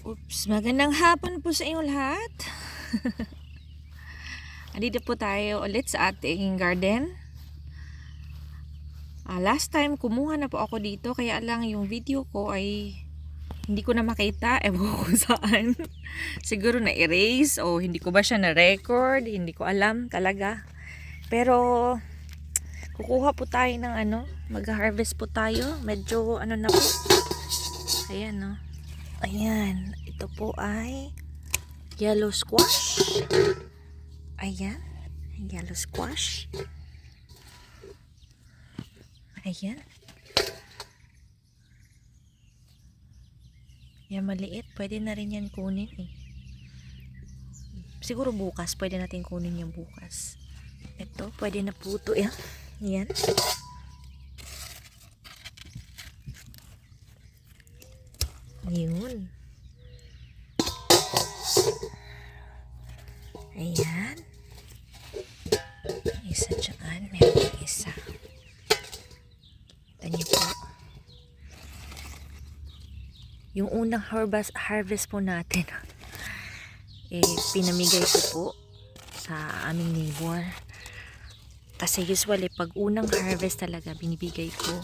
Oops, magandang hapon po sa inyong lahat. Andito po tayo ulit sa ating garden. Last time kumuha na po ako dito, kaya lang yung video ko ay hindi ko na makita. Ewan ko kung saan. Siguro na-erase o hindi ko ba siya na-record. Hindi ko alam talaga. Pero kukuha po tayo ng mag-harvest po tayo. Medyo na po. Ayan no. Ayan, ito po ay yellow squash. Ayan, yellow squash. Ayan. Yan maliit, pwede na rin yan kunin eh. Siguro bukas, pwede natin kunin yung bukas. Ito, pwede na po ito. Yan. Yun. Ayan. Isa dyan. Meron isa. Ito niyo po. Yung unang harvest po natin, pinamigay ko po sa aming neighbor. Kasi usually, pag unang harvest talaga, binibigay ko.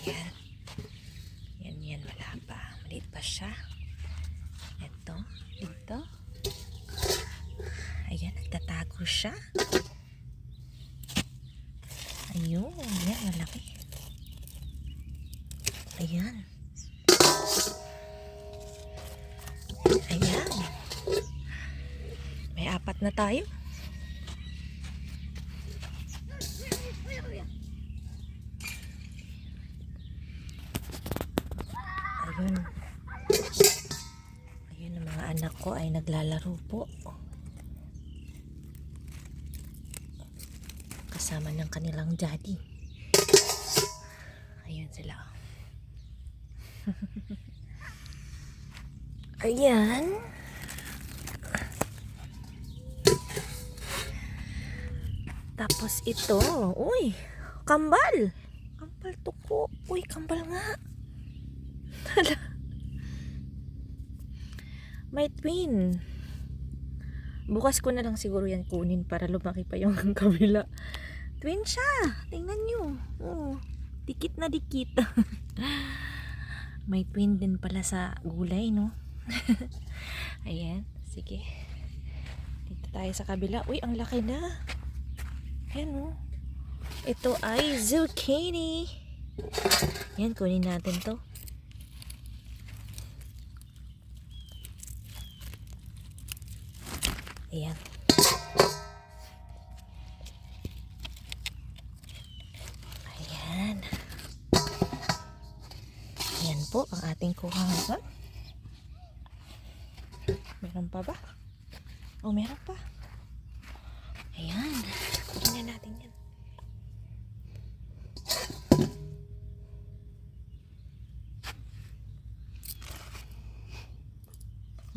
Ayan. Yan, wala pa. Maliit pa siya. Ito, dito. Ayan, nagtatago siya. Ayun, yan, malaki. Ayan. Ayan. May 4 na tayo. Ayun. Ayun, ang mga anak ko ay naglalaro po. Kasama ng kanilang daddy. Ayun sila. Ayan. Tapos ito. Uy, kambal. Kambal tuko. Uy, kambal nga. May twin. Bukas ko na lang siguro yan kunin para lumaki pa yung kabila. Twin siya. Tingnan nyo. Oh, dikit na dikit. May twin din pala sa gulay, no? Ayan. Sige. Dito tayo sa kabila. Uy, ang laki na. Ayan, oh. Ito ay zucchini. Ayan, kunin natin to. Ayan. Ayan. Ayan po ang ating kuha ngayon. Meron pa ba? Oh, meron pa. Ayan. Kunin na natin yan.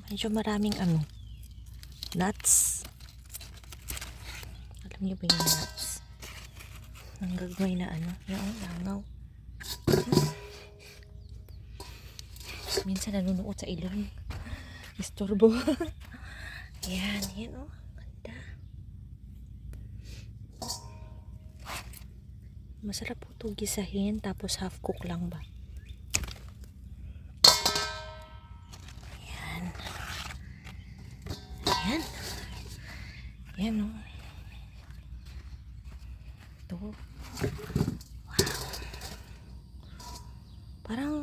Medyo maraming nuts. Alam niyo ba yung nuts? Ang gagawin na yung langaw. Minsan nanunuot sa ilong. Istorbo. Ayan, yan oh. Ganda. Masarap po ito gisahin tapos half cook lang ba? Ayan. Ayan. Ayan oh. Ito. Wow. Parang